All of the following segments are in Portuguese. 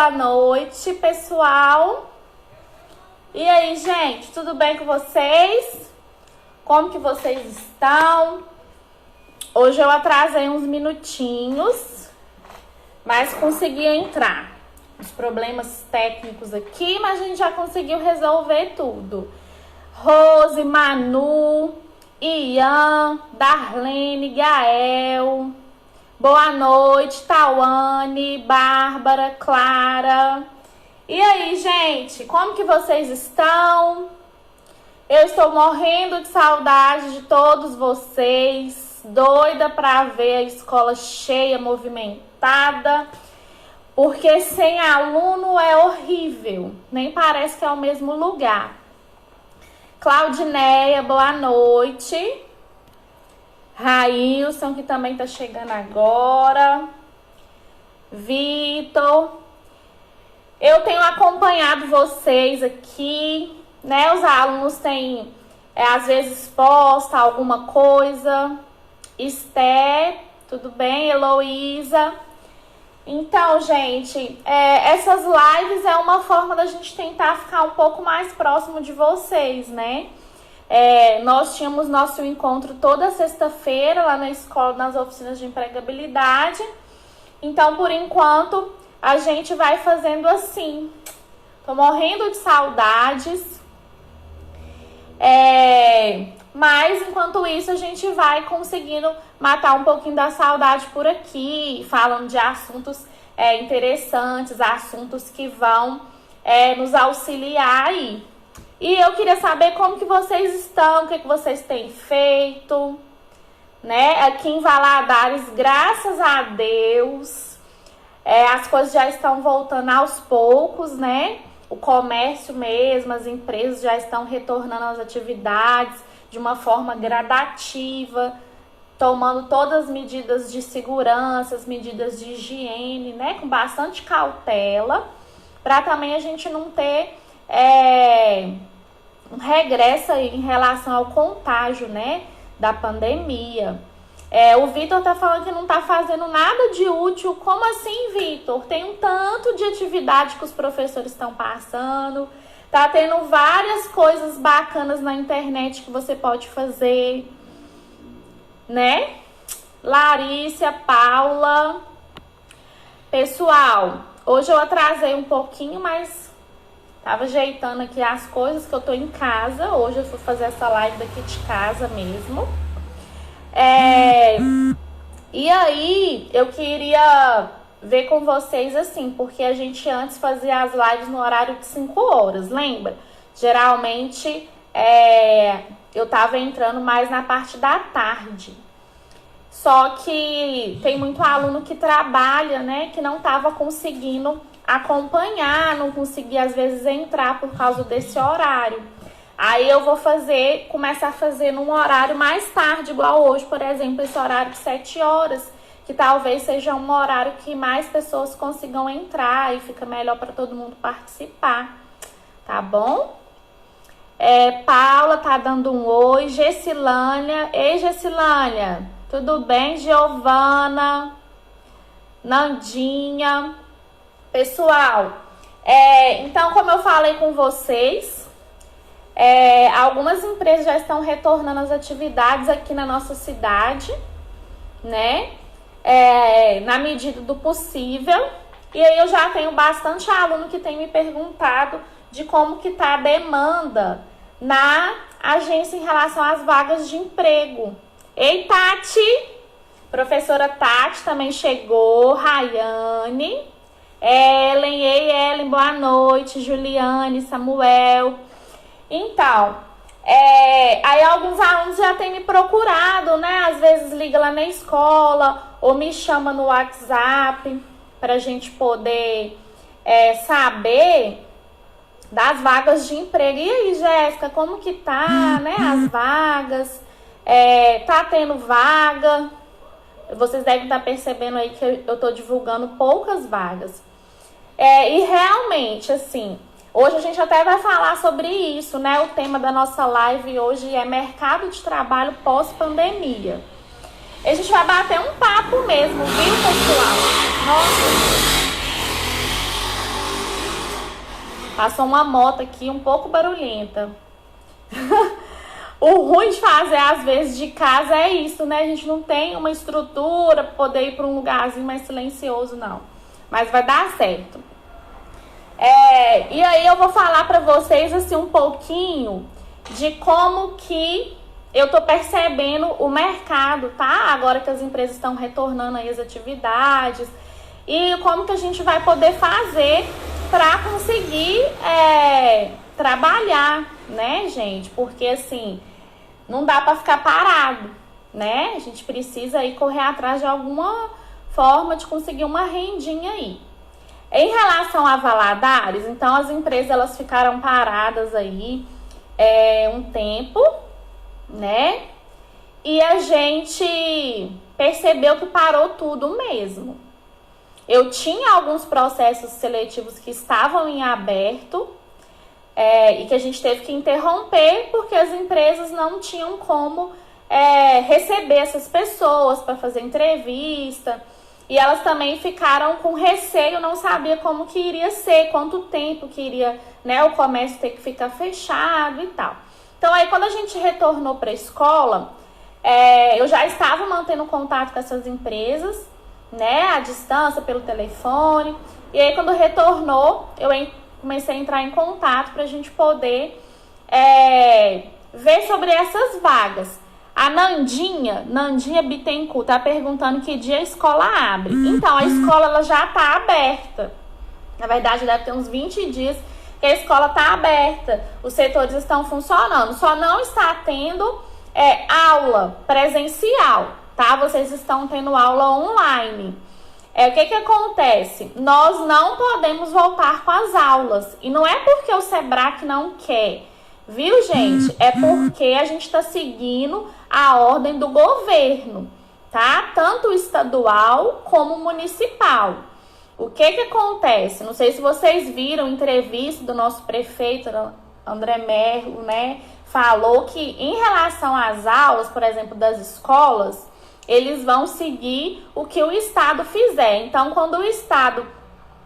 boa noite, pessoal. E aí, gente, tudo bem com vocês? Como que vocês estão? Hoje eu atrasei uns minutinhos, mas consegui entrar. Os problemas técnicos aqui, mas a gente já conseguiu resolver tudo. Rose, Manu, Ian, Darlene, Gael, boa noite, Tawane, Bárbara, Clara. E aí, gente, como que vocês estão? Eu estou morrendo de saudade de todos vocês, doida para ver a escola cheia, movimentada, porque sem aluno é horrível, nem parece que é o mesmo lugar. Claudineia, boa noite. Railson, que também tá chegando agora. Vitor. Eu tenho acompanhado vocês aqui, né? Os alunos têm, às vezes, posta alguma coisa. Esté, tudo bem? Heloísa. Então, gente, essas lives é uma forma da gente tentar ficar um pouco mais próximo de vocês, né? Nós tínhamos nosso encontro toda sexta-feira lá na escola, nas oficinas de empregabilidade. Então, por enquanto, a gente vai fazendo assim. Tô morrendo de saudades. Mas, enquanto isso, a gente vai conseguindo matar um pouquinho da saudade por aqui, falando de assuntos interessantes, assuntos que vão nos auxiliar aí. E eu queria saber como que vocês estão, o que vocês têm feito, né? Aqui em Valadares, graças a Deus, as coisas já estão voltando aos poucos, né? O comércio mesmo, as empresas já estão retornando às atividades de uma forma gradativa, tomando todas as medidas de segurança, as medidas de higiene, né? Com bastante cautela, para também a gente não ter um regresso aí em relação ao contágio, né? Da pandemia. O Vitor tá falando que não tá fazendo nada de útil. Como assim, Vitor? Tem um tanto de atividade que os professores estão passando. Tá tendo várias coisas bacanas na internet que você pode fazer, né? Larissa, Paula. Pessoal, hoje eu atrasei um pouquinho, mas tava ajeitando aqui as coisas, que eu tô em casa. Hoje eu fui fazer essa live daqui de casa mesmo. E aí, eu queria ver com vocês assim, porque a gente antes fazia as lives no horário de 5 horas, lembra? Geralmente, eu tava entrando mais na parte da tarde. Só que tem muito aluno que trabalha, né, que não tava conseguindo acompanhar, não conseguia às vezes entrar por causa desse horário. Aí eu vou começar a fazer num horário mais tarde, igual hoje, por exemplo, esse horário de 7 horas, que talvez seja um horário que mais pessoas consigam entrar e fica melhor para todo mundo participar, tá bom? Paula tá dando um oi, Gessilânia, ei Gessilânia, tudo bem? Giovana, Nandinha, pessoal, então como eu falei com vocês, algumas empresas já estão retornando às atividades aqui na nossa cidade, né? Na medida do possível. E aí eu já tenho bastante aluno que tem me perguntado de como que tá a demanda na agência em relação às vagas de emprego. Ei, Tati! Professora Tati também chegou, Rayane, Ellen, ei Ellen, boa noite, Juliane, Samuel. Então, aí alguns alunos já têm me procurado, né? Às vezes liga lá na escola ou me chama no WhatsApp para a gente poder saber das vagas de emprego. E aí, Jéssica, como que tá, né? As vagas, tá tendo vaga? Vocês devem estar percebendo aí que eu tô divulgando poucas vagas. E realmente, assim, hoje a gente até vai falar sobre isso, né? O tema da nossa live hoje é mercado de trabalho pós-pandemia. A gente vai bater um papo mesmo, viu, pessoal? Nossa! Passou uma moto aqui um pouco barulhenta. O ruim de fazer, às vezes, de casa é isso, né? A gente não tem uma estrutura para poder ir para um lugarzinho mais silencioso, não. Mas vai dar certo. E aí eu vou falar para vocês, assim, um pouquinho de como que eu tô percebendo o mercado, tá? Agora que as empresas estão retornando aí as atividades. E como que a gente vai poder fazer para conseguir trabalhar, né, gente? Porque, assim, não dá para ficar parado, né? A gente precisa aí correr atrás de alguma forma de conseguir uma rendinha aí. Em relação a Valadares, então as empresas elas ficaram paradas aí um tempo, né? E a gente percebeu que parou tudo mesmo. Eu tinha alguns processos seletivos que estavam em aberto e que a gente teve que interromper porque as empresas não tinham como receber essas pessoas para fazer entrevista. E elas também ficaram com receio, não sabia como que iria ser, quanto tempo que iria, né, o comércio ter que ficar fechado e tal. Então aí quando a gente retornou para a escola, eu já estava mantendo contato com essas empresas, né, à distância, pelo telefone. E aí quando retornou, eu comecei a entrar em contato para a gente poder ver sobre essas vagas. A Nandinha Bittencourt tá perguntando que dia a escola abre. Então, a escola ela já tá aberta. Na verdade, deve ter uns 20 dias que a escola tá aberta. Os setores estão funcionando. Só não está tendo aula presencial, tá? Vocês estão tendo aula online. O que acontece? Nós não podemos voltar com as aulas. E não é porque o Sebrae não quer. Viu, gente? É porque a gente está seguindo a ordem do governo, tá? Tanto estadual como municipal. O que acontece? Não sei se vocês viram entrevista do nosso prefeito André Merlo, né? Falou que em relação às aulas, por exemplo, das escolas, eles vão seguir o que o estado fizer. Então, quando o estado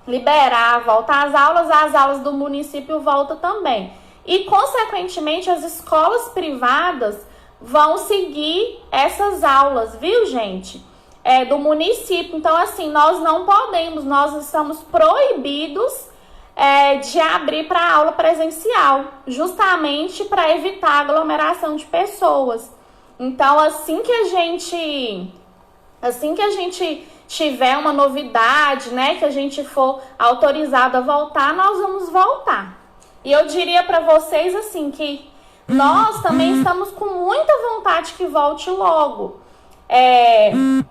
liberar, voltar as aulas do município voltam também. E, consequentemente, as escolas privadas vão seguir essas aulas, viu, gente? Do município. Então, assim, nós não podemos, nós estamos proibidos de abrir para aula presencial, justamente para evitar aglomeração de pessoas. Então, assim que a gente tiver uma novidade, né, que a gente for autorizado a voltar, nós vamos voltar. E eu diria para vocês assim que nós também estamos com muita vontade que volte logo.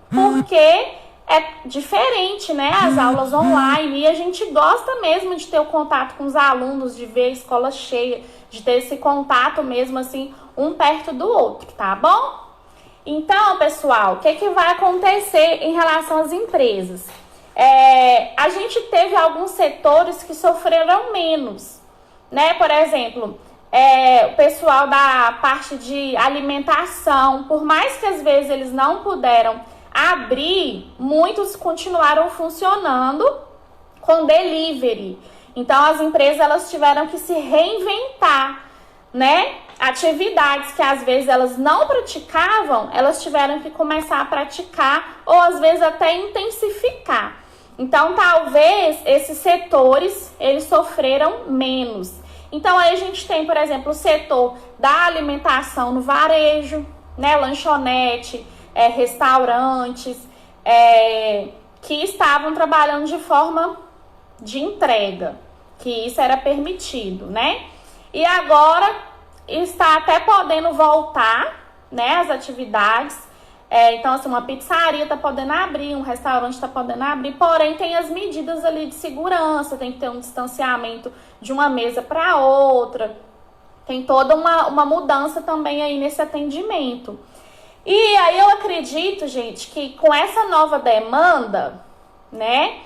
Porque é diferente, né? As aulas online. E a gente gosta mesmo de ter o contato com os alunos, de ver a escola cheia, de ter esse contato mesmo assim, um perto do outro, tá bom? Então, pessoal, o que vai acontecer em relação às empresas? A gente teve alguns setores que sofreram menos, né? Por exemplo, o pessoal da parte de alimentação, por mais que às vezes eles não puderam abrir, muitos continuaram funcionando com delivery. Então, as empresas elas tiveram que se reinventar, né? Atividades que às vezes elas não praticavam, elas tiveram que começar a praticar ou às vezes até intensificar. Então, talvez esses setores, eles sofreram menos. Então, aí a gente tem, por exemplo, o setor da alimentação no varejo, né, lanchonete, restaurantes, que estavam trabalhando de forma de entrega, que isso era permitido, né? E agora está até podendo voltar, né, as atividades. Então, assim, uma pizzaria está podendo abrir, um restaurante está podendo abrir, porém tem as medidas ali de segurança, tem que ter um distanciamento de uma mesa para outra, tem toda uma mudança também aí nesse atendimento. E aí eu acredito, gente, que com essa nova demanda, né,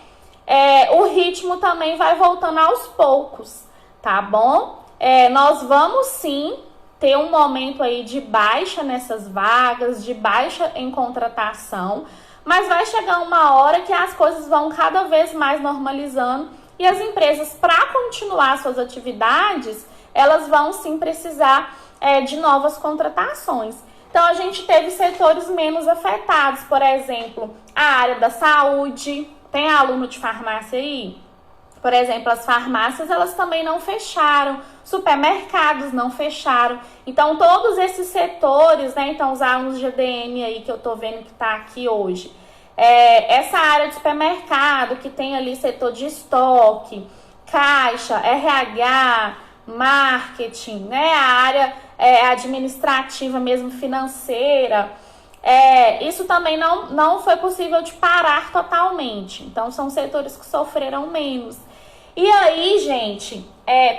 o ritmo também vai voltando aos poucos, tá bom? Nós vamos sim ter um momento aí de baixa nessas vagas, de baixa em contratação, mas vai chegar uma hora que as coisas vão cada vez mais normalizando E as empresas, para continuar suas atividades, elas vão sim precisar de novas contratações. Então, a gente teve setores menos afetados, por exemplo, a área da saúde. Tem aluno de farmácia aí? Por exemplo, as farmácias, elas também não fecharam, supermercados não fecharam. Então, todos esses setores, né? Então, os alunos de ADM aí que eu tô vendo que tá aqui hoje. Essa área de supermercado, que tem ali setor de estoque, caixa, RH, marketing, né? A área administrativa mesmo, financeira. Isso também não foi possível de parar totalmente. Então, são setores que sofreram menos. E aí, gente,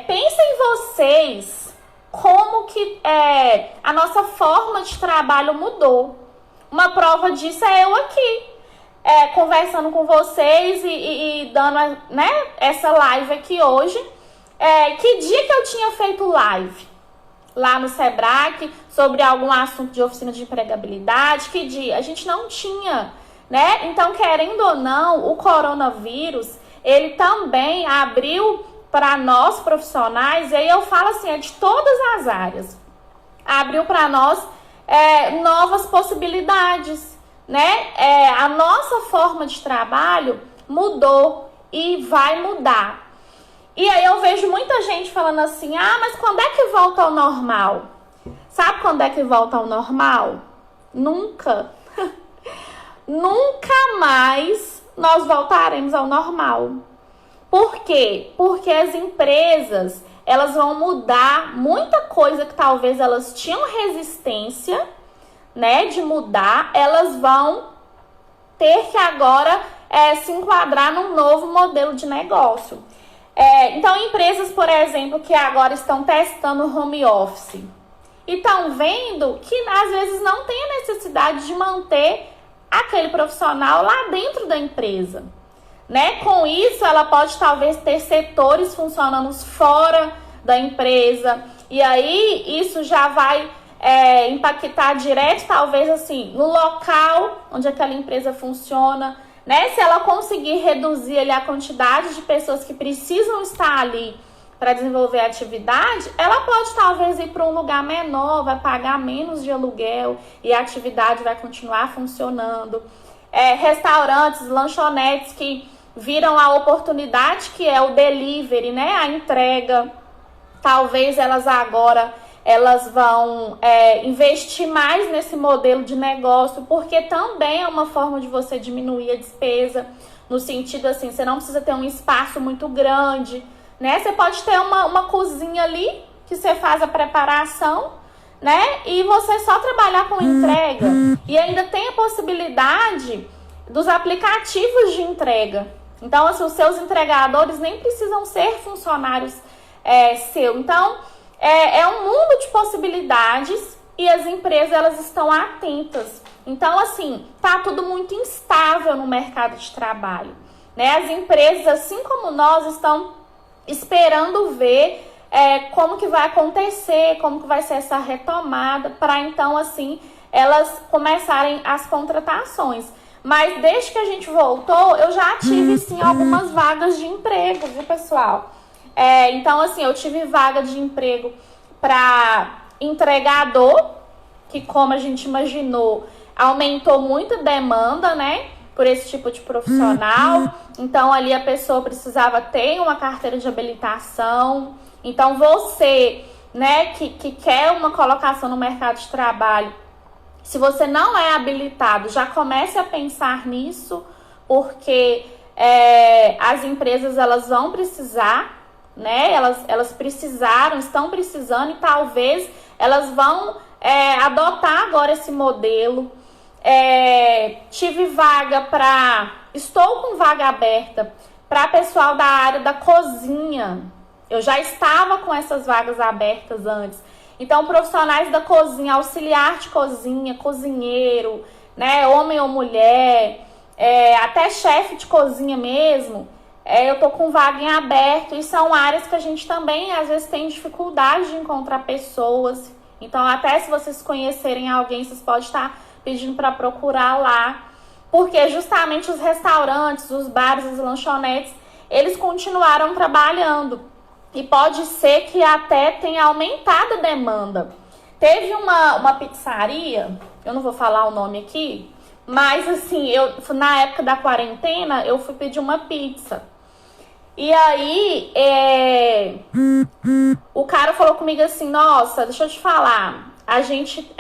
pensem vocês como que a nossa forma de trabalho mudou. Uma prova disso é eu aqui, conversando com vocês e dando, né, essa live aqui hoje. Que dia que eu tinha feito live? Lá no Sebrae, sobre algum assunto de oficina de empregabilidade, que dia? A gente não tinha, né? Então, querendo ou não, o coronavírus, ele também abriu para nós profissionais, e aí eu falo assim, de todas as áreas, abriu para nós novas possibilidades, né? A nossa forma de trabalho mudou e vai mudar. E aí eu vejo muita gente falando assim, mas quando é que volta ao normal? Sabe quando é que volta ao normal? Nunca. Nunca mais nós voltaremos ao normal. Por quê? Porque as empresas, elas vão mudar muita coisa que talvez elas tinham resistência, né, de mudar, elas vão ter que agora se enquadrar num novo modelo de negócio. Então, empresas, por exemplo, que agora estão testando home office e estão vendo que às vezes não tem a necessidade de manter aquele profissional lá dentro da empresa, né? Com isso, ela pode talvez ter setores funcionando fora da empresa, e aí isso já vai impactar direto, talvez assim, no local onde aquela empresa funciona, né? Se ela conseguir reduzir ali a quantidade de pessoas que precisam estar ali para desenvolver a atividade, ela pode talvez ir para um lugar menor, vai pagar menos de aluguel e a atividade vai continuar funcionando. Restaurantes, lanchonetes que viram a oportunidade que é o delivery, né? A entrega, talvez elas vão investir mais nesse modelo de negócio, porque também é uma forma de você diminuir a despesa, no sentido assim, você não precisa ter um espaço muito grande, né? Você pode ter uma cozinha ali, que você faz a preparação, né? E você só trabalhar com entrega. E ainda tem a possibilidade dos aplicativos de entrega. Então, assim, os seus entregadores nem precisam ser funcionários seu. Então, é um mundo de possibilidades e as empresas, elas estão atentas. Então, assim, tá tudo muito instável no mercado de trabalho, né? As empresas, assim como nós, estão esperando ver como que vai acontecer, como que vai ser essa retomada, para então, assim, elas começarem as contratações. Mas desde que a gente voltou, eu já tive, sim, algumas vagas de emprego, viu, pessoal? Então, assim, eu tive vaga de emprego para entregador, que, como a gente imaginou, aumentou muito a demanda, né, por esse tipo de profissional. Então, ali a pessoa precisava ter uma carteira de habilitação. Então, você, né, que quer uma colocação no mercado de trabalho, se você não é habilitado, já comece a pensar nisso, porque as empresas, elas vão precisar, né? Elas precisaram, estão precisando, e talvez elas vão adotar agora esse modelo. Estou com vaga aberta para pessoal da área da cozinha. Eu já estava com essas vagas abertas antes. Então, profissionais da cozinha, auxiliar de cozinha, cozinheiro, né, homem ou mulher, até chefe de cozinha mesmo, eu tô com vaga em aberto, e são áreas que a gente também, às vezes, tem dificuldade de encontrar pessoas. Então, até se vocês conhecerem alguém, vocês podem estar pedindo para procurar lá, porque justamente os restaurantes, os bares, as lanchonetes, eles continuaram trabalhando. E pode ser que até tenha aumentado a demanda. Teve uma pizzaria, eu não vou falar o nome aqui, mas assim, na época da quarentena, eu fui pedir uma pizza. E aí, o cara falou comigo assim, nossa, deixa eu te falar, a gente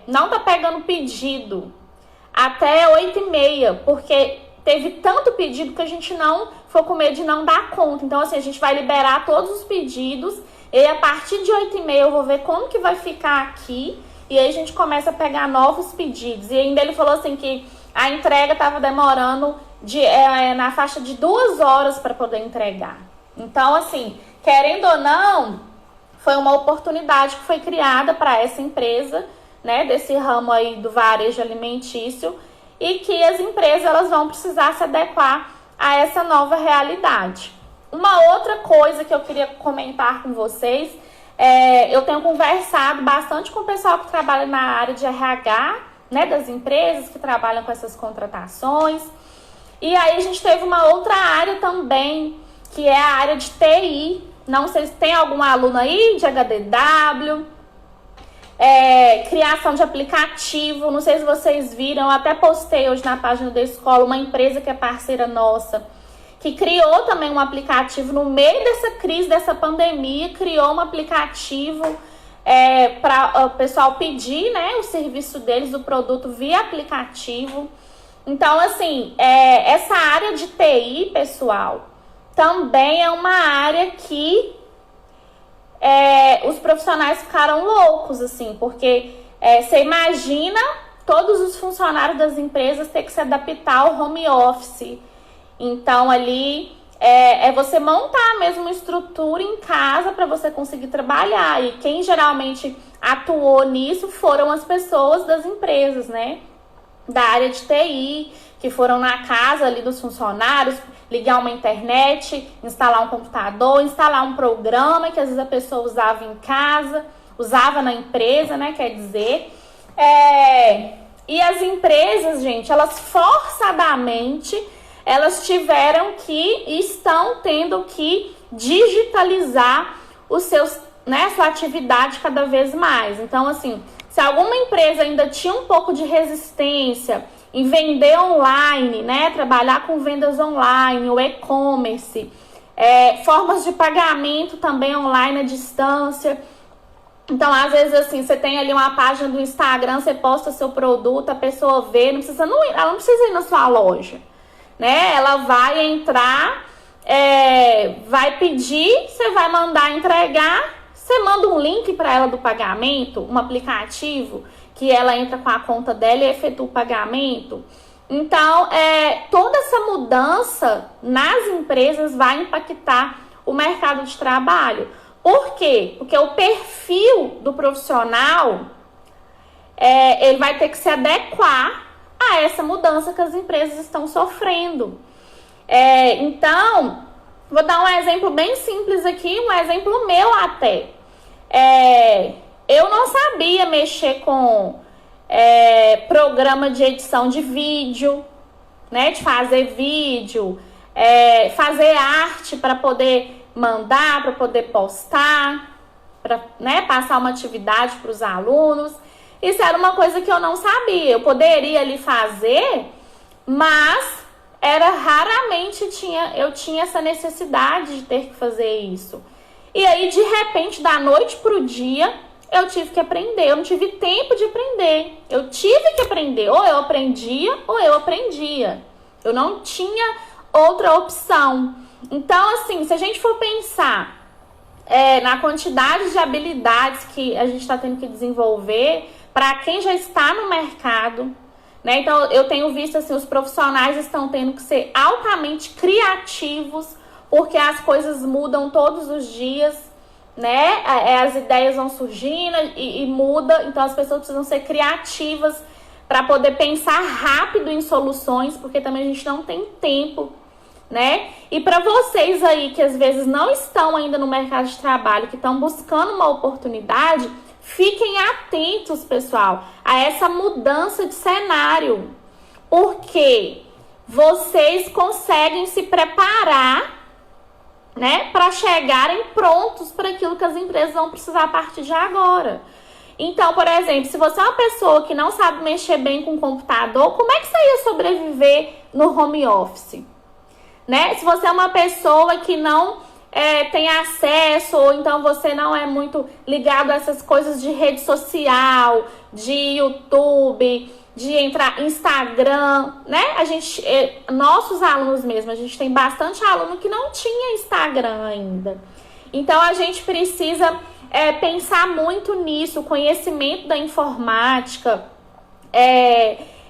não tá pegando pedido até 8h30, porque teve tanto pedido que a gente não ficou com medo de não dar conta. Então, assim, a gente vai liberar todos os pedidos e a partir de 8h30 eu vou ver como que vai ficar aqui e aí a gente começa a pegar novos pedidos. E ainda ele falou assim que a entrega tava demorando na faixa de 2 horas para poder entregar. Então, assim, querendo ou não, foi uma oportunidade que foi criada para essa empresa, né, desse ramo aí do varejo alimentício, e que as empresas elas vão precisar se adequar a essa nova realidade. Uma outra coisa que eu queria comentar com vocês, eu tenho conversado bastante com o pessoal que trabalha na área de RH, né, das empresas que trabalham com essas contratações. E aí a gente teve uma outra área também, que é a área de TI. Não sei se tem algum aluno aí de HDW, criação de aplicativo. Não sei se vocês viram, eu até postei hoje na página da escola uma empresa que é parceira nossa, que criou também um aplicativo no meio dessa crise, dessa pandemia, criou um aplicativo para o pessoal pedir, né, o serviço deles, o produto via aplicativo. Então, assim, essa área de TI, pessoal, também é uma área que os profissionais ficaram loucos, assim, porque você imagina todos os funcionários das empresas ter que se adaptar ao home office. Então, ali você montar mesmo uma estrutura em casa para você conseguir trabalhar. E quem geralmente atuou nisso foram as pessoas das empresas, né? Da área de TI, que foram na casa ali dos funcionários, ligar uma internet, instalar um computador, instalar um programa que às vezes a pessoa usava em casa, usava na empresa, né, quer dizer. E as empresas, gente, elas forçadamente, elas tiveram que e estão tendo que digitalizar os seus, né, sua atividade cada vez mais. Então, assim, se alguma empresa ainda tinha um pouco de resistência em vender online, né, trabalhar com vendas online, o e-commerce, formas de pagamento também online à distância. Então, às vezes, assim, você tem ali uma página do Instagram, você posta seu produto, a pessoa vê, ela não precisa ir na sua loja, né? Ela vai entrar, vai pedir, você vai mandar entregar, você manda um link para ela do pagamento, um aplicativo, que ela entra com a conta dela e efetua o pagamento. Então, toda essa mudança nas empresas vai impactar o mercado de trabalho. Por quê? Porque o perfil do profissional, ele vai ter que se adequar a essa mudança que as empresas estão sofrendo. Então, vou dar um exemplo bem simples aqui, um exemplo meu até. Eu não sabia mexer com programa de edição de vídeo, né? De fazer vídeo, fazer arte para poder mandar, para poder postar, para, né, passar uma atividade para os alunos. Isso era uma coisa que eu não sabia. Eu poderia ali fazer, mas raramente eu tinha essa necessidade de ter que fazer isso. E aí, de repente, da noite pro dia, eu tive que aprender. Eu não tive tempo de aprender. Eu tive que aprender. Ou eu aprendia, ou eu aprendia. Eu não tinha outra opção. Então, assim, se a gente for pensar na quantidade de habilidades que a gente está tendo que desenvolver para quem já está no mercado, né? Então, eu tenho visto, assim, os profissionais estão tendo que ser altamente criativos, porque as coisas mudam todos os dias, né? As ideias vão surgindo e muda, então as pessoas precisam ser criativas para poder pensar rápido em soluções, porque também a gente não tem tempo, né? E para vocês aí que às vezes não estão ainda no mercado de trabalho, que estão buscando uma oportunidade, fiquem atentos, pessoal, a essa mudança de cenário, porque vocês conseguem se preparar, né, para chegarem prontos para aquilo que as empresas vão precisar a partir de agora. Então, por exemplo, se você é uma pessoa que não sabe mexer bem com o computador, como é que você ia sobreviver no home office? Né? Se você é uma pessoa que não tem acesso, ou então você não é muito ligado a essas coisas de rede social, de YouTube, de entrar Instagram, né? Nossos alunos mesmo, a gente tem bastante aluno que não tinha Instagram ainda. Então, a gente precisa pensar muito nisso, conhecimento da informática,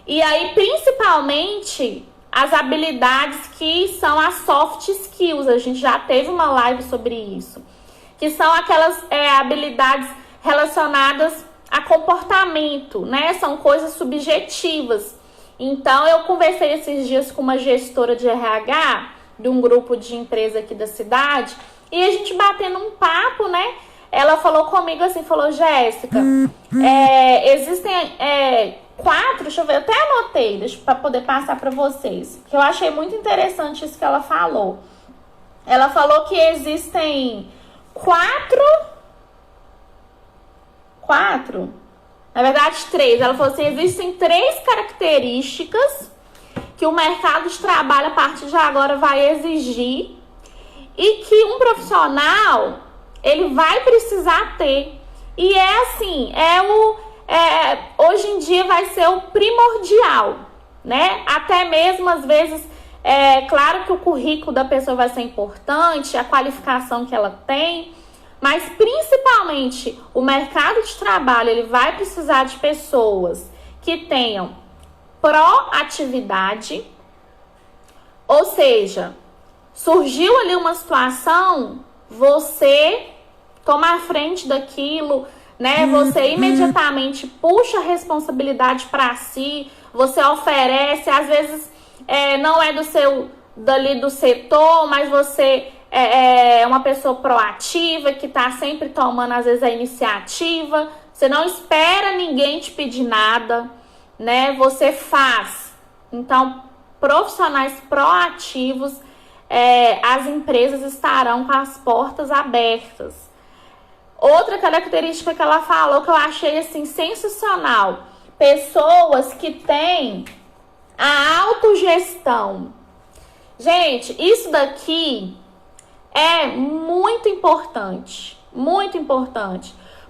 e aí, principalmente, as habilidades que são as soft skills. A gente já teve uma live sobre isso, que são aquelas habilidades relacionadas a comportamento, né? São coisas subjetivas. Então, eu conversei esses dias com uma gestora de RH de um grupo de empresa aqui da cidade, e a gente batendo um papo, né? Ela falou comigo assim, falou: Jéssica, existem 4, deixa eu ver, eu até anotei, para poder passar para vocês, que eu achei muito interessante isso que ela falou. Ela falou que existem 4, na verdade 3. Ela falou assim, existem 3 características que o mercado de trabalho a partir de agora vai exigir e que um profissional ele vai precisar ter. E é assim, hoje em dia vai ser o primordial, né? Até mesmo às vezes, claro que o currículo da pessoa vai ser importante, a qualificação que ela tem, mas principalmente o mercado de trabalho ele vai precisar de pessoas que tenham proatividade, ou seja, surgiu ali uma situação, você toma a frente daquilo, né? Você imediatamente puxa a responsabilidade para si, você oferece, às vezes não é do setor, mas você é uma pessoa proativa, que está sempre tomando, às vezes, a iniciativa. Você não espera ninguém te pedir nada, né? Você faz. Então, profissionais proativos, as empresas estarão com as portas abertas. Outra característica que ela falou que eu achei assim sensacional: pessoas que têm a autogestão. Gente, isso daqui é muito importante,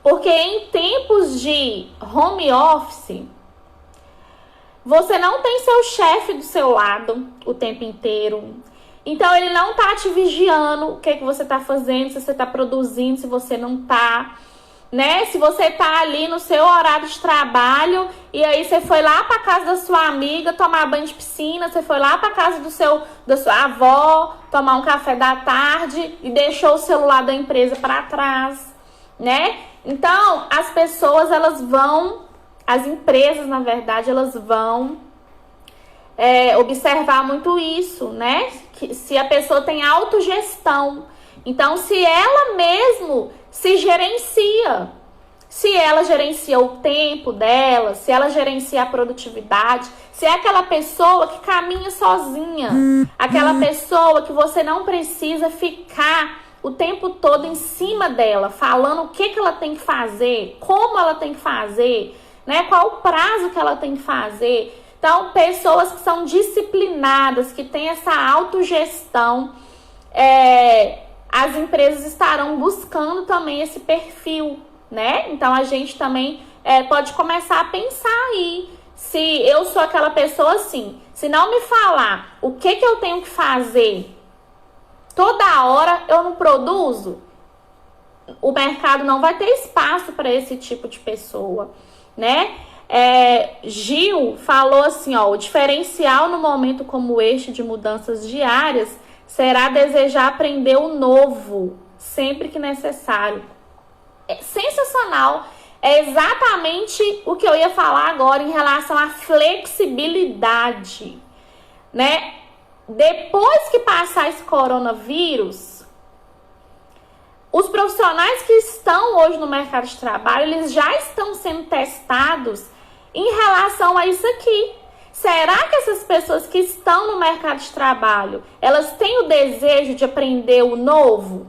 porque em tempos de home office, você não tem seu chefe do seu lado o tempo inteiro. Então, ele não tá te vigiando o que você tá fazendo, se você tá produzindo, se você não tá, né? Se você tá ali no seu horário de trabalho e aí você foi lá pra casa da sua amiga tomar banho de piscina, você foi lá pra casa da sua avó tomar um café da tarde e deixou o celular da empresa pra trás, né? Então, as pessoas, as empresas, na verdade, elas vão observar muito isso, né? Que se a pessoa tem autogestão. Então, se ela mesmo se gerencia, se ela gerencia o tempo dela, se ela gerencia a produtividade, se é aquela pessoa que caminha sozinha, aquela pessoa que você não precisa ficar o tempo todo em cima dela, falando o que ela tem que fazer, como ela tem que fazer, né? Qual o prazo que ela tem que fazer. Então, pessoas que são disciplinadas, que têm essa autogestão, as empresas estarão buscando também esse perfil, né? Então, a gente também pode começar a pensar aí. Se eu sou aquela pessoa assim, se não me falar o que eu tenho que fazer toda hora, eu não produzo, o mercado não vai ter espaço para esse tipo de pessoa, né? Gil falou assim, ó: o diferencial no momento como este de mudanças diárias será desejar aprender o novo sempre que necessário. É sensacional. É exatamente o que eu ia falar agora em relação à flexibilidade, né? Depois que passar esse coronavírus, os profissionais que estão hoje no mercado de trabalho, eles já estão sendo testados em relação a isso aqui. Será que essas pessoas que estão no mercado de trabalho, elas têm o desejo de aprender o novo?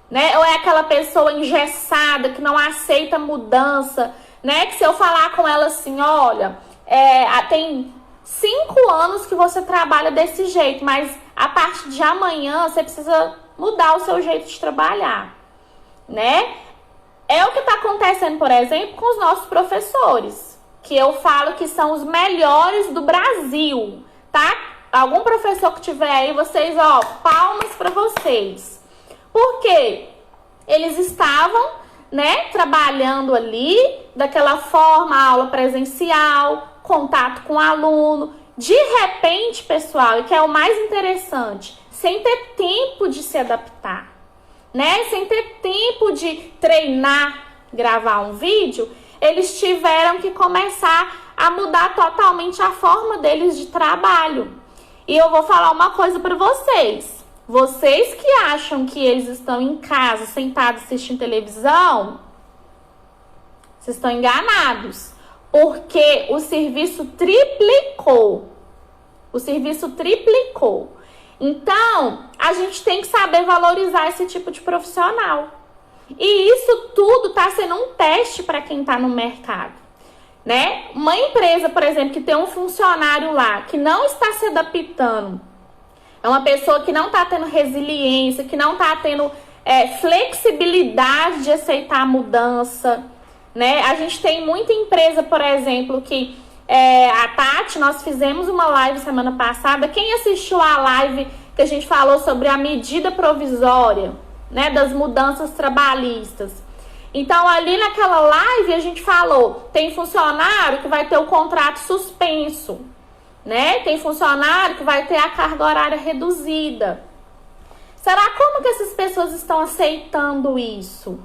Né? Ou é aquela pessoa engessada que não aceita mudança, né? Que se eu falar com ela assim, olha, tem 5 anos que você trabalha desse jeito, mas a partir de amanhã você precisa mudar o seu jeito de trabalhar, né? É o que está acontecendo, por exemplo, com os nossos professores, que eu falo que são os melhores do Brasil, tá? Algum professor que tiver aí, vocês, ó, palmas para vocês. Porque eles estavam, né, trabalhando ali, daquela forma, aula presencial, contato com o aluno. De repente, pessoal, e que é o mais interessante, sem ter tempo de se adaptar, né? Sem ter tempo de treinar, gravar um vídeo, eles tiveram que começar a mudar totalmente a forma deles de trabalho. E eu vou falar uma coisa para vocês. Vocês que acham que eles estão em casa, sentados assistindo televisão, vocês estão enganados. Porque o serviço triplicou. O serviço triplicou. Então, a gente tem que saber valorizar esse tipo de profissional. E isso tudo está sendo um teste para quem está no mercado, né? Uma empresa, por exemplo, que tem um funcionário lá que não está se adaptando, é uma pessoa que não está tendo resiliência, que não está tendo flexibilidade de aceitar a mudança, né? A gente tem muita empresa, por exemplo, que a Tati, nós fizemos uma live semana passada. Quem assistiu a live que a gente falou sobre a medida provisória, né, das mudanças trabalhistas? Então, ali naquela live a gente falou, tem funcionário que vai ter o contrato suspenso, né? Tem funcionário que vai ter a carga horária reduzida. Será como que essas pessoas estão aceitando isso,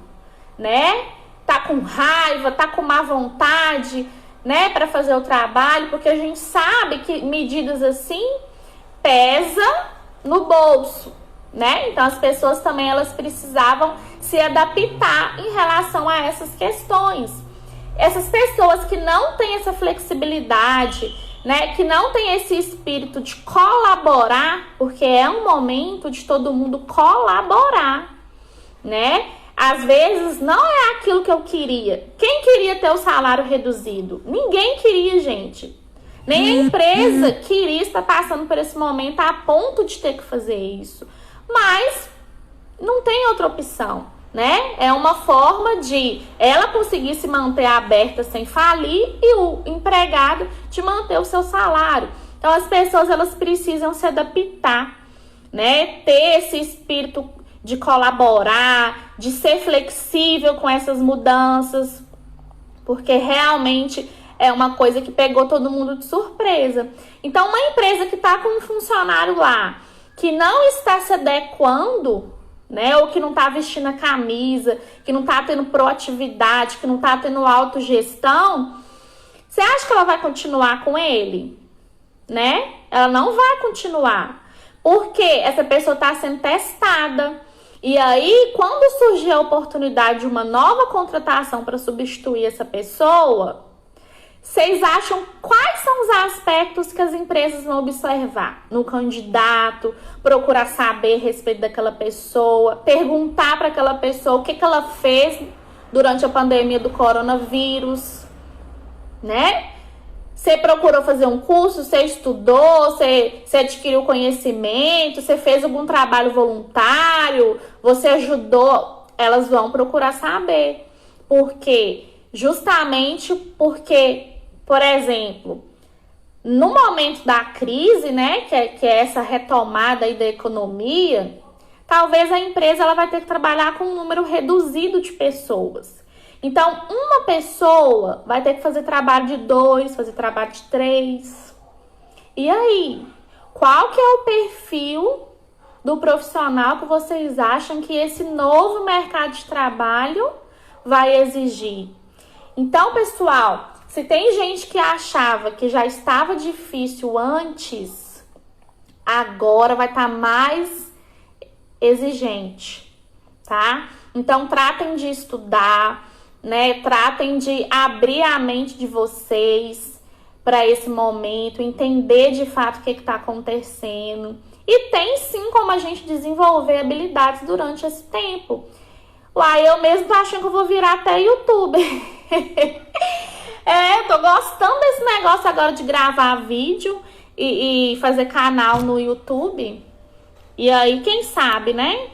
né? Tá com raiva, tá com má vontade, né, para fazer o trabalho, porque a gente sabe que medidas assim pesa no bolso, né? Então as pessoas também elas precisavam se adaptar em relação a essas questões. Essas pessoas que não têm essa flexibilidade, né, que não tem esse espírito de colaborar, porque é um momento de todo mundo colaborar, né? Às vezes não é aquilo que eu queria. Quem queria ter o salário reduzido? Ninguém queria, gente. Nem a empresa queria estar passando por esse momento a ponto de ter que fazer isso. Mas não tem outra opção, né? É uma forma de ela conseguir se manter aberta sem falir e o empregado de manter o seu salário. Então as pessoas elas precisam se adaptar, né? Ter esse espírito de colaborar, de ser flexível com essas mudanças, porque realmente é uma coisa que pegou todo mundo de surpresa. Então, uma empresa que está com um funcionário lá, que não está se adequando, né, ou que não está vestindo a camisa, que não está tendo proatividade, que não está tendo autogestão, você acha que ela vai continuar com ele? Né? Ela não vai continuar, porque essa pessoa está sendo testada. E aí, quando surgir a oportunidade de uma nova contratação para substituir essa pessoa, vocês acham quais são os aspectos que as empresas vão observar no candidato, procurar saber a respeito daquela pessoa, perguntar para aquela pessoa o que ela fez durante a pandemia do coronavírus, né? Você procurou fazer um curso, você estudou, você adquiriu conhecimento, você fez algum trabalho voluntário, você ajudou, elas vão procurar saber. Por quê? Justamente porque, por exemplo, no momento da crise, né, que é essa retomada aí da economia, talvez a empresa ela vai ter que trabalhar com um número reduzido de pessoas. Então, uma pessoa vai ter que fazer trabalho de 2, fazer trabalho de 3. E aí, qual que é o perfil do profissional que vocês acham que esse novo mercado de trabalho vai exigir? Então, pessoal, se tem gente que achava que já estava difícil antes, agora vai estar mais exigente, tá? Então, tratem de estudar, né? Tratem de abrir a mente de vocês, para esse momento, entender de fato o que está acontecendo. E tem sim como a gente desenvolver habilidades durante esse tempo. Uai, eu mesmo tô achando que eu vou virar até youtuber. Eu tô gostando desse negócio agora de gravar vídeo e fazer canal no YouTube. E aí, quem sabe, né?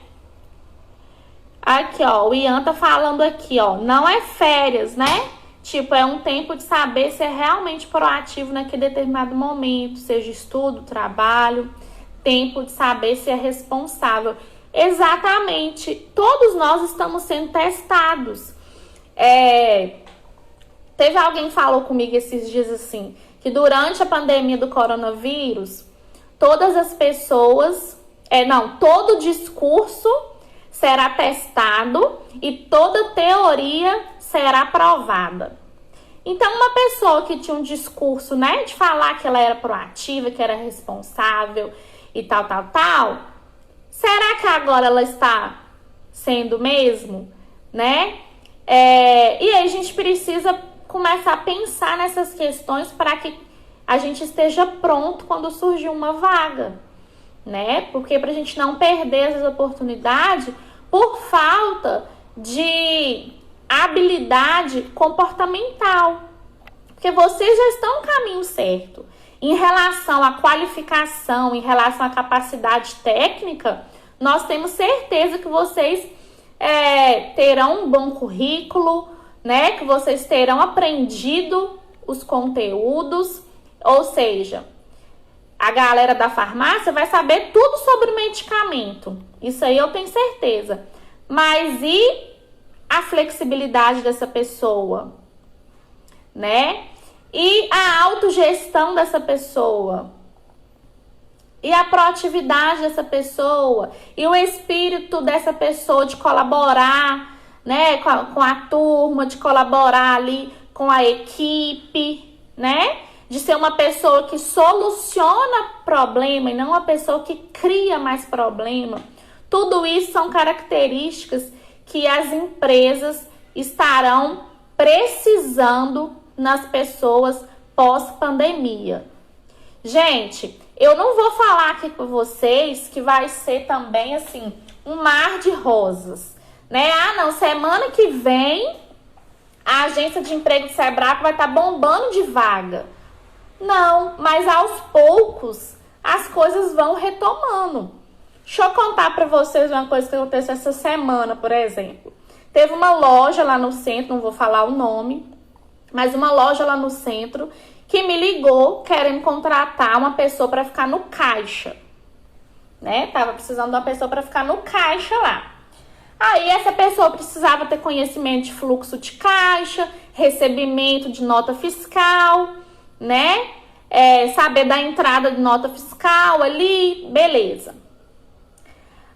Aqui, ó, o Ian tá falando aqui, ó, não é férias, né? Tipo, é um tempo de saber se é realmente proativo naquele determinado momento, seja estudo, trabalho, tempo de saber se é responsável. Exatamente, todos nós estamos sendo testados. Teve alguém que falou comigo esses dias assim, que durante a pandemia do coronavírus, todas as pessoas, todo discurso será testado e toda teoria será provada. Então, uma pessoa que tinha um discurso, né, de falar que ela era proativa, que era responsável e tal, será que agora ela está sendo mesmo, né? E aí a gente precisa começar a pensar nessas questões para que a gente esteja pronto quando surgir uma vaga, né? Porque para a gente não perder essas oportunidades por falta de habilidade comportamental. Porque vocês já estão no caminho certo. Em relação à qualificação, em relação à capacidade técnica, nós temos certeza que vocês terão um bom currículo, né? Que vocês terão aprendido os conteúdos, ou seja, a galera da farmácia vai saber tudo sobre o medicamento. Isso aí eu tenho certeza. Mas e a flexibilidade dessa pessoa, né? E a autogestão dessa pessoa? E a proatividade dessa pessoa? E o espírito dessa pessoa de colaborar, né, com a turma, de colaborar ali com a equipe, né? De ser uma pessoa que soluciona problema e não uma pessoa que cria mais problema. Tudo isso são características que as empresas estarão precisando nas pessoas pós-pandemia. Gente, eu não vou falar aqui com vocês que vai ser também assim um mar de rosas, né? Ah, não, semana que vem a agência de emprego do Sebrae vai estar bombando de vaga. Não, mas aos poucos as coisas vão retomando. Deixa eu contar para vocês uma coisa que aconteceu essa semana, por exemplo. Teve uma loja lá no centro, não vou falar o nome, mas uma loja lá no centro que me ligou querendo contratar uma pessoa para ficar no caixa, né? Tava precisando de uma pessoa para ficar no caixa lá. Aí essa pessoa precisava ter conhecimento de fluxo de caixa, recebimento de nota fiscal, né? Saber da entrada de nota fiscal ali, beleza.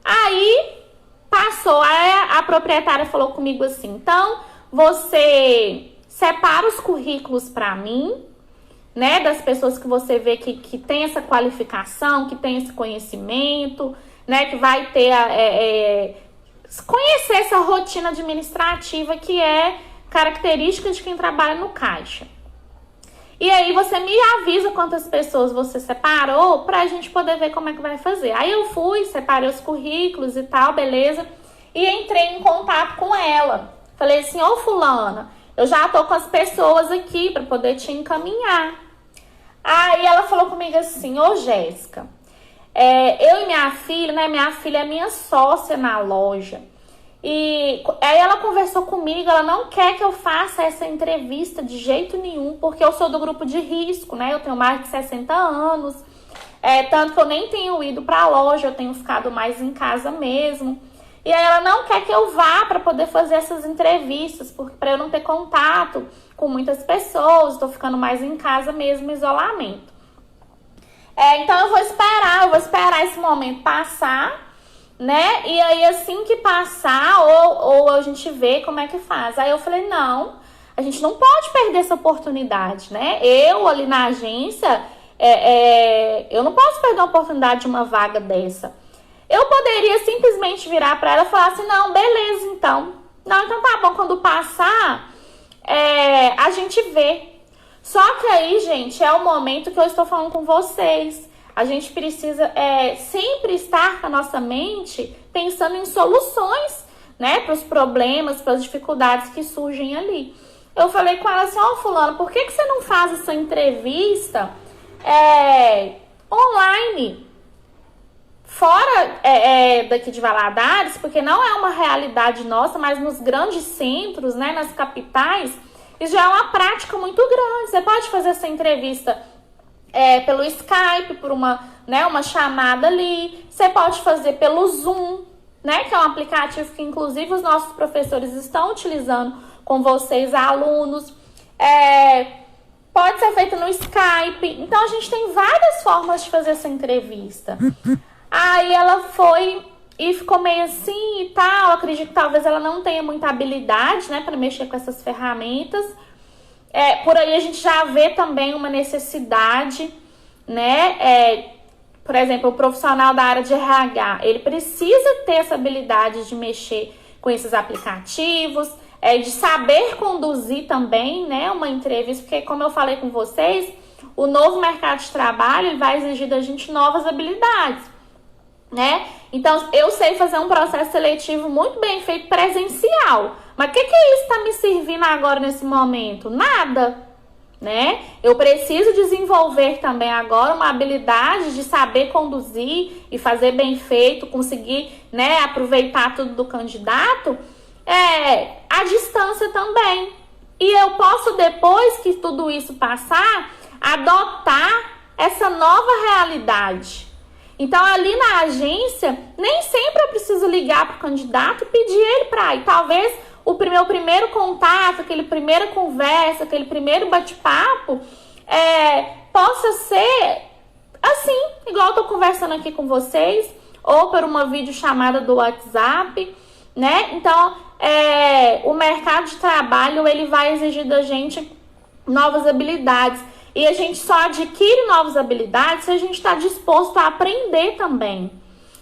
Aí passou, a proprietária falou comigo assim, então você separa os currículos para mim, né, das pessoas que você vê que tem essa qualificação, que tem esse conhecimento, né, que vai ter conhecer essa rotina administrativa que é característica de quem trabalha no caixa. E aí você me avisa quantas pessoas você separou pra gente poder ver como é que vai fazer. Aí eu fui, separei os currículos e tal, beleza, e entrei em contato com ela. Falei assim, ô fulana, eu já tô com as pessoas aqui para poder te encaminhar. Aí ela falou comigo assim, ô Jéssica, eu e minha filha, né? Minha filha é minha sócia na loja. E aí ela conversou comigo, ela não quer que eu faça essa entrevista de jeito nenhum, porque eu sou do grupo de risco, né? Eu tenho mais de 60 anos, tanto que eu nem tenho ido pra loja, eu tenho ficado mais em casa mesmo. E aí ela não quer que eu vá para poder fazer essas entrevistas, porque para eu não ter contato com muitas pessoas, estou ficando mais em casa mesmo, isolamento. Então eu vou esperar esse momento passar, né? E aí assim que passar, ou a gente vê como é que faz. Aí eu falei, não, a gente não pode perder essa oportunidade, né? Eu ali na agência, eu não posso perder a oportunidade de uma vaga dessa. Eu poderia simplesmente virar para ela e falar assim, não, beleza, então. Não, então tá bom, quando passar, a gente vê. Só que aí, gente, é o momento que eu estou falando com vocês. A gente precisa sempre estar com a nossa mente pensando em soluções, né, para os problemas, para as dificuldades que surgem ali. Eu falei com ela assim, fulano, por que você não faz essa entrevista online? Fora daqui de Valadares, porque não é uma realidade nossa, mas nos grandes centros, né, nas capitais, isso já é uma prática muito grande. Você pode fazer essa entrevista pelo Skype, por uma chamada ali. Você pode fazer pelo Zoom, né, que é um aplicativo que, inclusive, os nossos professores estão utilizando com vocês, alunos. Pode ser feito no Skype. Então, a gente tem várias formas de fazer essa entrevista. Aí ela foi e ficou meio assim e tal. Eu acredito que talvez ela não tenha muita habilidade, né, para mexer com essas ferramentas. Por aí a gente já vê também uma necessidade, né? Por exemplo, o profissional da área de RH, ele precisa ter essa habilidade de mexer com esses aplicativos, de saber conduzir também, né, uma entrevista, porque como eu falei com vocês, o novo mercado de trabalho ele vai exigir da gente novas habilidades, né? Então, eu sei fazer um processo seletivo muito bem feito presencial. Mas o que isso está me servindo agora nesse momento? Nada, né? Eu preciso desenvolver também agora uma habilidade de saber conduzir e fazer bem feito, conseguir, né, aproveitar tudo do candidato, à distância também. E eu posso, depois que tudo isso passar, adotar essa nova realidade. Então, ali na agência, nem sempre eu preciso ligar para o candidato e pedir ele para ir. Talvez o meu primeiro contato, aquele primeira conversa, aquele primeiro bate-papo, possa ser assim, igual eu tô conversando aqui com vocês, ou por uma videochamada do WhatsApp, né? Então, o mercado de trabalho, ele vai exigir da gente novas habilidades. E a gente só adquire novas habilidades se a gente está disposto a aprender também,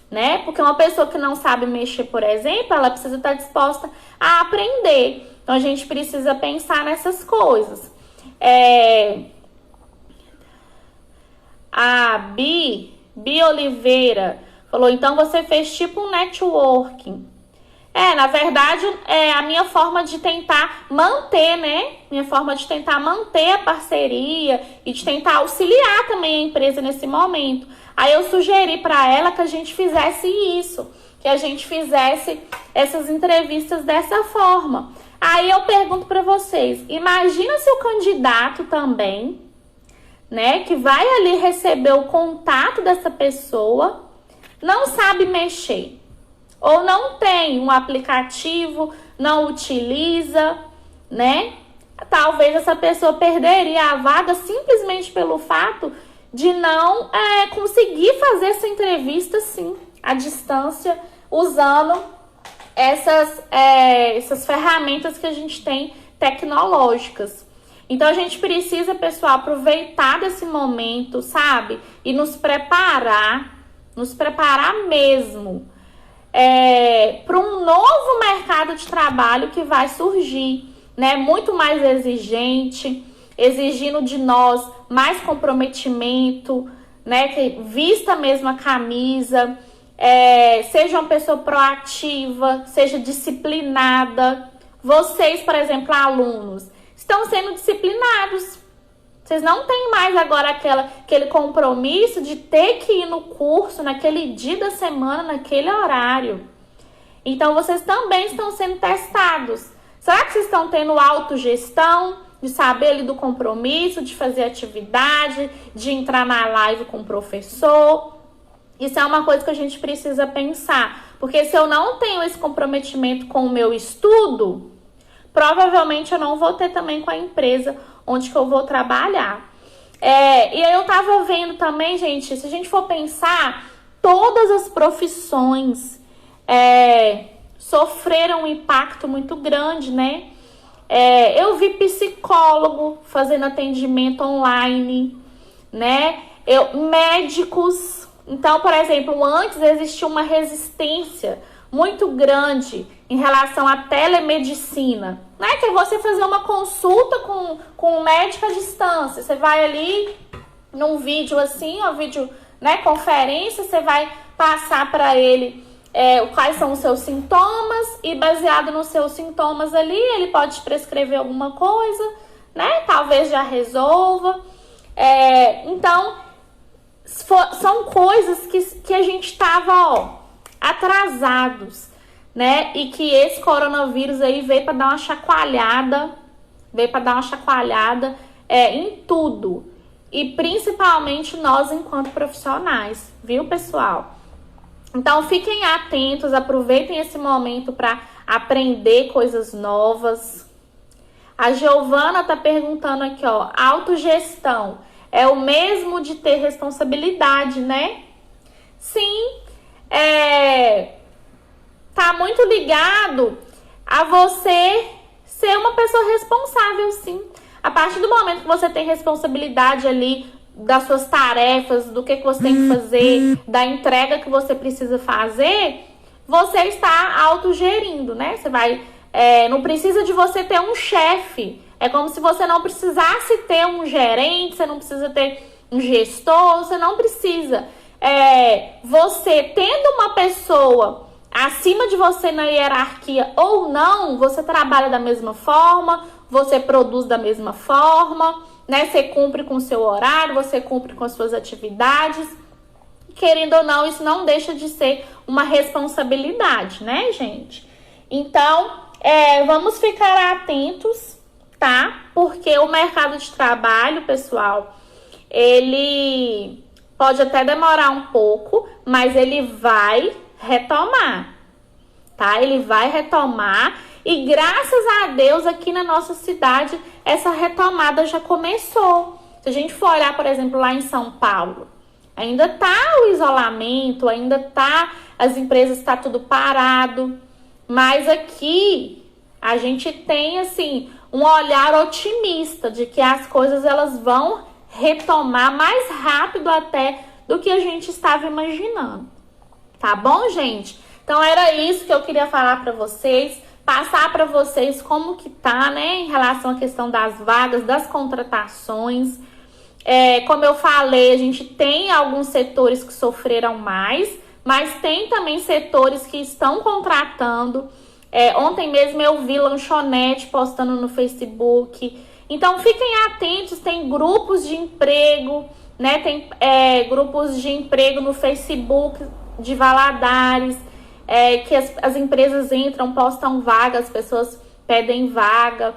né? Porque uma pessoa que não sabe mexer, por exemplo, ela precisa estar disposta a aprender. Então, a gente precisa pensar nessas coisas. A Bi Oliveira falou, então você fez tipo um networking. Na verdade, a minha forma de tentar manter, né? Minha forma de tentar manter a parceria e de tentar auxiliar também a empresa nesse momento. Aí eu sugeri para ela que a gente fizesse isso, que a gente fizesse essas entrevistas dessa forma. Aí eu pergunto para vocês, imagina se o candidato também, né, que vai ali receber o contato dessa pessoa, não sabe mexer. Ou não tem um aplicativo, não utiliza, né? Talvez essa pessoa perderia a vaga simplesmente pelo fato de não conseguir fazer essa entrevista, sim, à distância, usando essas ferramentas que a gente tem tecnológicas. Então, a gente precisa, pessoal, aproveitar desse momento, sabe? E nos preparar mesmo, para um novo mercado de trabalho que vai surgir, né? Muito mais exigente, exigindo de nós mais comprometimento, né? Que vista mesmo a camisa, seja uma pessoa proativa, seja disciplinada. Vocês, por exemplo, alunos, estão sendo disciplinados. Vocês não têm mais agora aquele compromisso de ter que ir no curso naquele dia da semana, naquele horário. Então, vocês também estão sendo testados. Será que vocês estão tendo autogestão, de saber ali do compromisso, de fazer atividade, de entrar na live com o professor? Isso é uma coisa que a gente precisa pensar. Porque se eu não tenho esse comprometimento com o meu estudo, provavelmente eu não vou ter também com a empresa onde que eu vou trabalhar. E aí eu tava vendo também, gente, se a gente for pensar, todas as profissões sofreram um impacto muito grande, né? Eu vi psicólogo fazendo atendimento online, né? Médicos. Então, por exemplo, antes existia uma resistência muito grande em relação à telemedicina, né? Que é você fazer uma consulta com um médico à distância. Você vai ali num vídeo assim, ó, vídeo, né, conferência, você vai passar para ele quais são os seus sintomas e baseado nos seus sintomas ali, ele pode te prescrever alguma coisa, né? Talvez já resolva. Então, são coisas que a gente estava, ó, atrasados, né? E que esse coronavírus aí veio para dar uma chacoalhada, em tudo. E principalmente nós enquanto profissionais, viu, pessoal? Então fiquem atentos, aproveitem esse momento para aprender coisas novas. A Giovana tá perguntando aqui, ó, autogestão é o mesmo de ter responsabilidade, né? Sim, tá muito ligado a você ser uma pessoa responsável, sim. A partir do momento que você tem responsabilidade ali das suas tarefas, do que você tem que fazer, da entrega que você precisa fazer, você está autogerindo, né? Você vai, não precisa de você ter um chefe. É como se você não precisasse ter um gerente, você não precisa ter um gestor, você não precisa. Você tendo uma pessoa acima de você na hierarquia ou não, você trabalha da mesma forma, você produz da mesma forma, né? Você cumpre com o seu horário, você cumpre com as suas atividades. Querendo ou não, isso não deixa de ser uma responsabilidade, né, gente? Então, vamos ficar atentos, tá? Porque o mercado de trabalho, pessoal, ele pode até demorar um pouco, mas ele vai retomar, tá? Ele vai retomar e graças a Deus aqui na nossa cidade essa retomada já começou. Se a gente for olhar, por exemplo, lá em São Paulo, ainda tá o isolamento, ainda tá, as empresas tá tudo parado, mas aqui a gente tem assim um olhar otimista de que as coisas elas vão retomar mais rápido até do que a gente estava imaginando. Tá bom, gente? Então era isso que eu queria falar para vocês, passar para vocês como que tá, né, em relação à questão das vagas, das contratações. Como eu falei, a gente tem alguns setores que sofreram mais, mas tem também setores que estão contratando. Ontem mesmo eu vi lanchonete postando no Facebook. Então fiquem atentos, tem grupos de emprego, né? Tem grupos de emprego no Facebook de Valadares, que as empresas entram, postam vaga, as pessoas pedem vaga.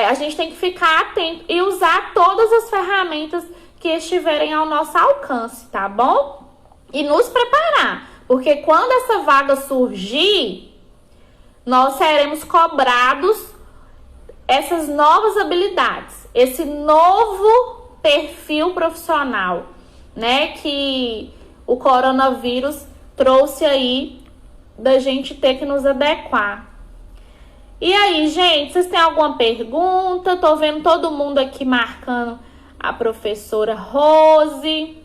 A gente tem que ficar atento e usar todas as ferramentas que estiverem ao nosso alcance, tá bom? E nos preparar, porque quando essa vaga surgir, nós seremos cobrados essas novas habilidades, esse novo perfil profissional, né, que o coronavírus trouxe aí da gente ter que nos adequar. E aí, gente, vocês têm alguma pergunta? Tô vendo todo mundo aqui marcando a professora Rose.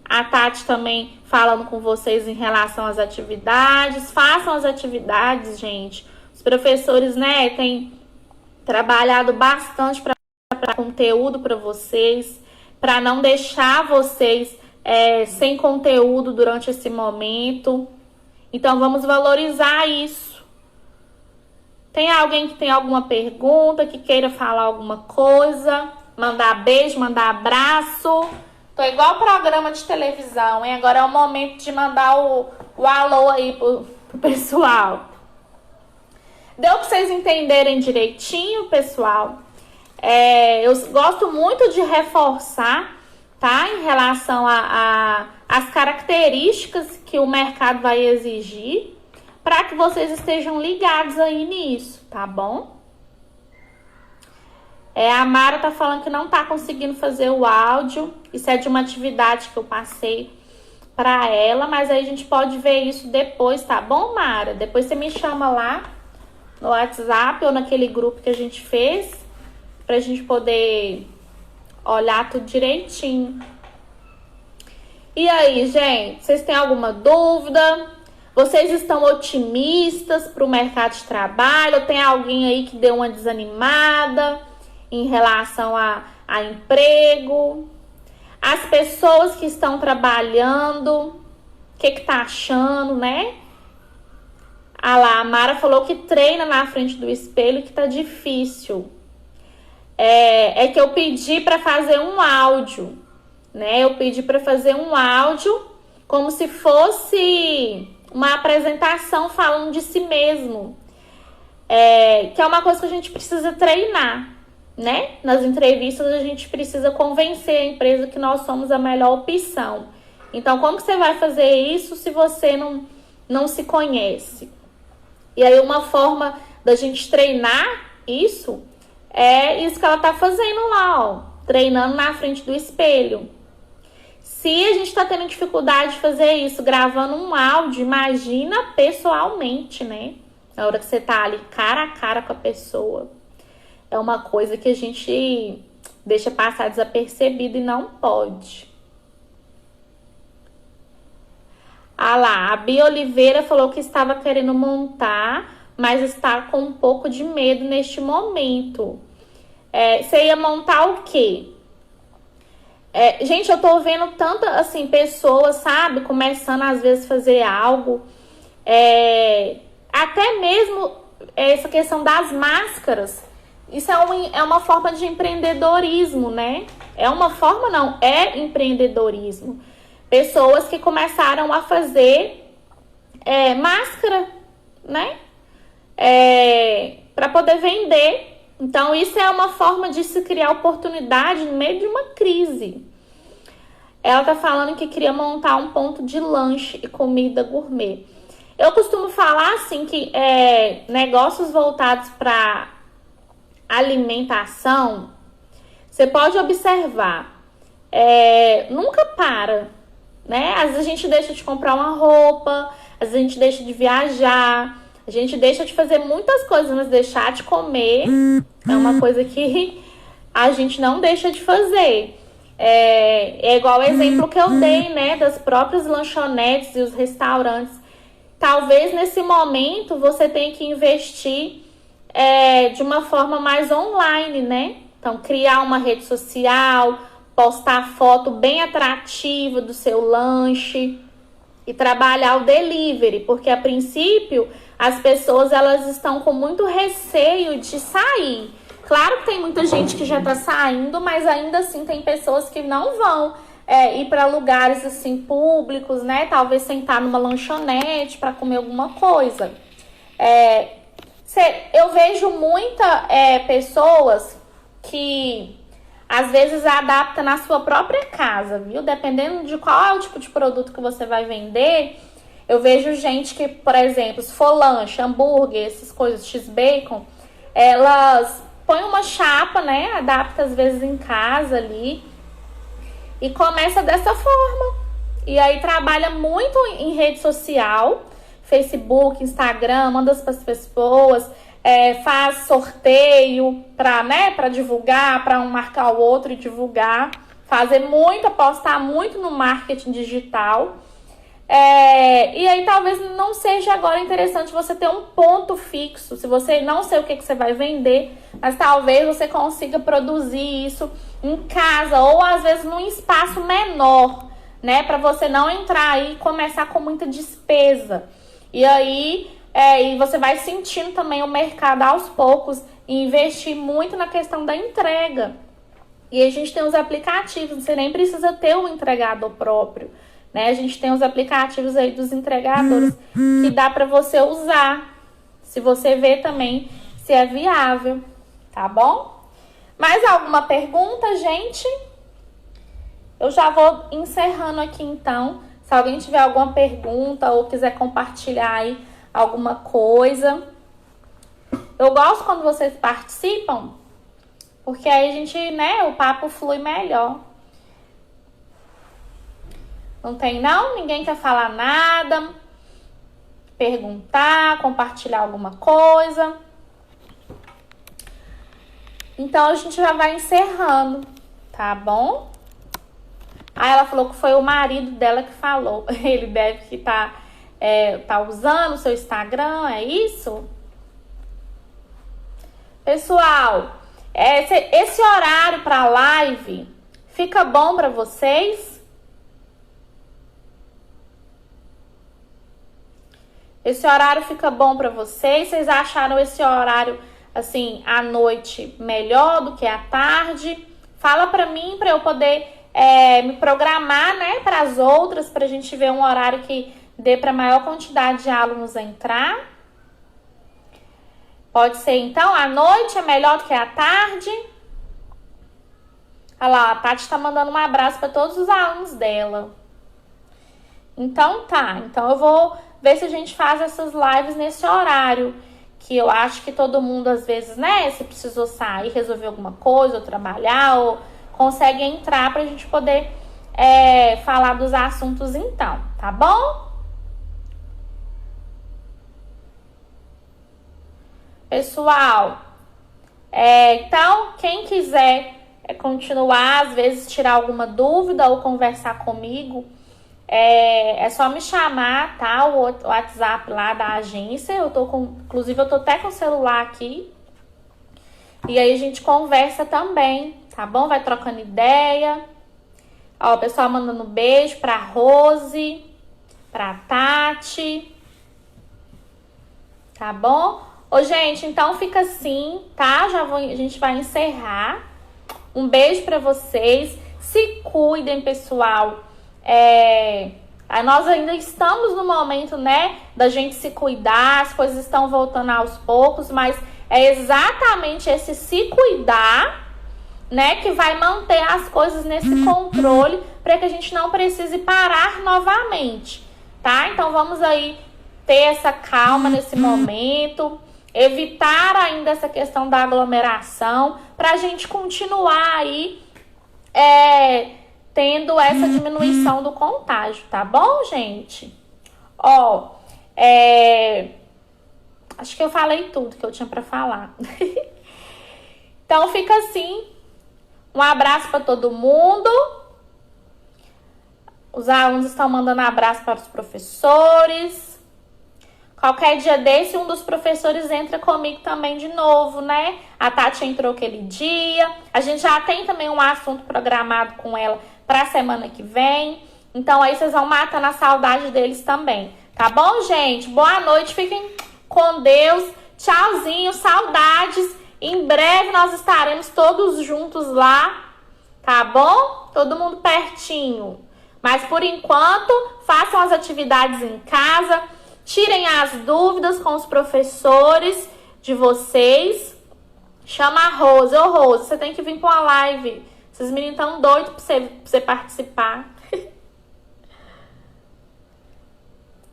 A Tati também falando com vocês em relação às atividades. Façam as atividades, gente. Os professores, né, têm trabalhado bastante para conteúdo para vocês, para não deixar vocês sem conteúdo durante esse momento. Então, vamos valorizar isso. Tem alguém que tem alguma pergunta, que queira falar alguma coisa? Mandar beijo, mandar abraço? Tô igual programa de televisão, hein? Agora é o momento de mandar o alô aí pro pessoal. Deu pra vocês entenderem direitinho, pessoal? Eu gosto muito de reforçar, tá? Em relação às características que o mercado vai exigir, para que vocês estejam ligados aí nisso, tá bom? A Mara tá falando que não tá conseguindo fazer o áudio. Isso é de uma atividade que eu passei para ela, mas aí a gente pode ver isso depois, tá bom, Mara? Depois você me chama lá no WhatsApp ou naquele grupo que a gente fez, pra gente poder olhar tudo direitinho. E aí, gente, vocês têm alguma dúvida? Vocês estão otimistas para o mercado de trabalho? Ou tem alguém aí que deu uma desanimada em relação a emprego? As pessoas que estão trabalhando, o que tá achando, né? Ah lá, a Mara falou que treina na frente do espelho, que tá difícil. É que eu pedi para fazer um áudio, né? Eu pedi para fazer um áudio como se fosse uma apresentação falando de si mesmo. Que é uma coisa que a gente precisa treinar, né? Nas entrevistas a gente precisa convencer a empresa que nós somos a melhor opção. Então, como que você vai fazer isso se você não se conhece? E aí, uma forma da gente treinar isso é isso que ela tá fazendo lá, ó. Treinando na frente do espelho. Se a gente tá tendo dificuldade de fazer isso, gravando um áudio, imagina pessoalmente, né? Na hora que você tá ali cara a cara com a pessoa. É uma coisa que a gente deixa passar desapercebido e não pode. Ah lá, a Bia Oliveira falou que estava querendo montar, mas está com um pouco de medo neste momento. Você ia montar o quê? Gente, eu tô vendo tanta, assim, pessoas, sabe? Começando, às vezes, fazer algo. Até mesmo essa questão das máscaras. Isso é uma forma de empreendedorismo, né? É empreendedorismo. Pessoas que começaram a fazer máscara, né? Para poder vender. Então, isso é uma forma de se criar oportunidade no meio de uma crise. Ela tá falando que queria montar um ponto de lanche e comida gourmet. Eu costumo falar, assim, que negócios voltados para alimentação, você pode observar, nunca para, né? Às vezes a gente deixa de comprar uma roupa, às vezes a gente deixa de viajar, a gente deixa de fazer muitas coisas, mas deixar de comer é uma coisa que a gente não deixa de fazer. É igual o exemplo que eu dei, né? Das próprias lanchonetes e os restaurantes. Talvez nesse momento você tenha que investir de uma forma mais online, né? Então, criar uma rede social, postar foto bem atrativa do seu lanche e trabalhar o delivery, porque a princípio as pessoas elas estão com muito receio de sair. Claro que tem muita gente que já está saindo, mas ainda assim tem pessoas que não vão ir para lugares assim públicos, né? Talvez sentar numa lanchonete para comer alguma coisa. Eu vejo muitas pessoas que às vezes adapta na sua própria casa, viu? Dependendo de qual é o tipo de produto que você vai vender. Eu vejo gente que, por exemplo, se for lanche, hambúrguer, essas coisas, x-bacon, elas põem uma chapa, né? Adapta às vezes em casa ali e começa dessa forma. E aí trabalha muito em rede social, Facebook, Instagram, manda para as pessoas, faz sorteio para divulgar, para um marcar o outro e divulgar, postar muito no marketing digital. E aí talvez não seja agora interessante você ter um ponto fixo, se você não sei o que você vai vender, mas talvez você consiga produzir isso em casa ou às vezes num espaço menor, né, para você não entrar aí e começar com muita despesa. E aí e você vai sentindo também o mercado aos poucos e investir muito na questão da entrega. E a gente tem os aplicativos, você nem precisa ter um entregador próprio, né? A gente tem os aplicativos aí dos entregadores que dá para você usar, se você vê também se é viável, tá bom? Mais alguma pergunta, gente? Eu já vou encerrando aqui então. Se alguém tiver alguma pergunta ou quiser compartilhar aí alguma coisa. Eu gosto quando vocês participam, porque aí a gente, né, o papo flui melhor. Não tem não? Ninguém quer falar nada? Perguntar, compartilhar alguma coisa? Então a gente já vai encerrando, tá bom? Ela falou que foi o marido dela que falou. Ele deve que tá tá usando o seu Instagram, é isso? Pessoal, esse horário para live fica bom para vocês? Esse horário fica bom para vocês? Vocês acharam esse horário, assim, à noite melhor do que à tarde? Fala para mim, para eu poder me programar, né, para as outras, para a gente ver um horário que dê para a maior quantidade de alunos entrar. Pode ser, então, à noite é melhor do que à tarde? Olha lá, a Tati tá mandando um abraço para todos os alunos dela. Então tá, então eu vou ver se a gente faz essas lives nesse horário, que eu acho que todo mundo, às vezes, né, se precisou sair, resolver alguma coisa, ou trabalhar, ou consegue entrar pra gente poder falar dos assuntos então, tá bom? Pessoal, então, quem quiser continuar, às vezes tirar alguma dúvida ou conversar comigo, é só me chamar, tá? O WhatsApp lá da agência, inclusive eu tô até com o celular aqui, e aí a gente conversa também, tá bom? Vai trocando ideia. Ó, o pessoal mandando beijo pra Rose, pra Tati, tá bom? Ô, gente, então fica assim, tá? A gente vai encerrar. Um beijo pra vocês. Se cuidem, pessoal. Nós ainda estamos no momento, né, da gente se cuidar. As coisas estão voltando aos poucos, mas é exatamente esse se cuidar, né, que vai manter as coisas nesse controle para que a gente não precise parar novamente, tá? Então vamos aí ter essa calma nesse momento, evitar ainda essa questão da aglomeração, para a gente continuar aí tendo essa diminuição do contágio, tá bom, gente? Ó, acho que eu falei tudo que eu tinha para falar. Então fica assim, um abraço para todo mundo. Os alunos estão mandando abraço para os professores. Qualquer dia desse, um dos professores entra comigo também de novo, né? A Tati entrou aquele dia. A gente já tem também um assunto programado com ela para a semana que vem. Então, aí vocês vão matando a saudade deles também. Tá bom, gente? Boa noite. Fiquem com Deus. Tchauzinho. Saudades. Em breve nós estaremos todos juntos lá. Tá bom? Todo mundo pertinho. Mas, por enquanto, façam as atividades em casa. Tirem as dúvidas com os professores de vocês. Chama a Rose. Ô, Rose, você tem que vir com a live. Esses meninos estão doidos pra você participar.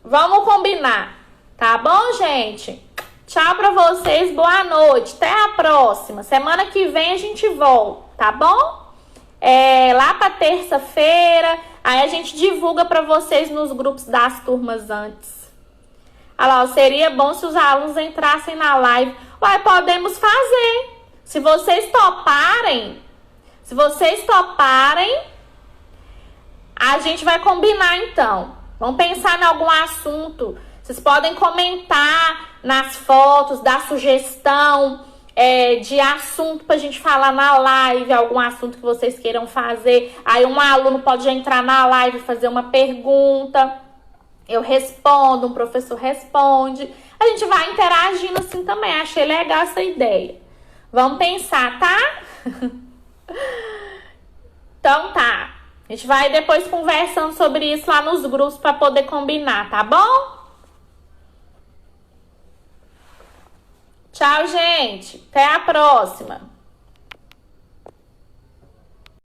Vamos combinar. Tá bom, gente? Tchau pra vocês. Boa noite. Até a próxima. Semana que vem a gente volta, tá bom? Lá pra terça-feira. Aí a gente divulga pra vocês nos grupos das turmas antes. Olha lá, seria bom se os alunos entrassem na live. Uai, podemos fazer. Se vocês toparem, a gente vai combinar então. Vamos pensar em algum assunto. Vocês podem comentar nas fotos, dar sugestão de assunto pra gente falar na live, algum assunto que vocês queiram fazer. Aí um aluno pode entrar na live e fazer uma pergunta. Eu respondo, um professor responde. A gente vai interagindo assim também. Achei legal essa ideia. Vamos pensar, tá? Então tá. A gente vai depois conversando sobre isso lá nos grupos para poder combinar, tá bom? Tchau, gente. Até a próxima.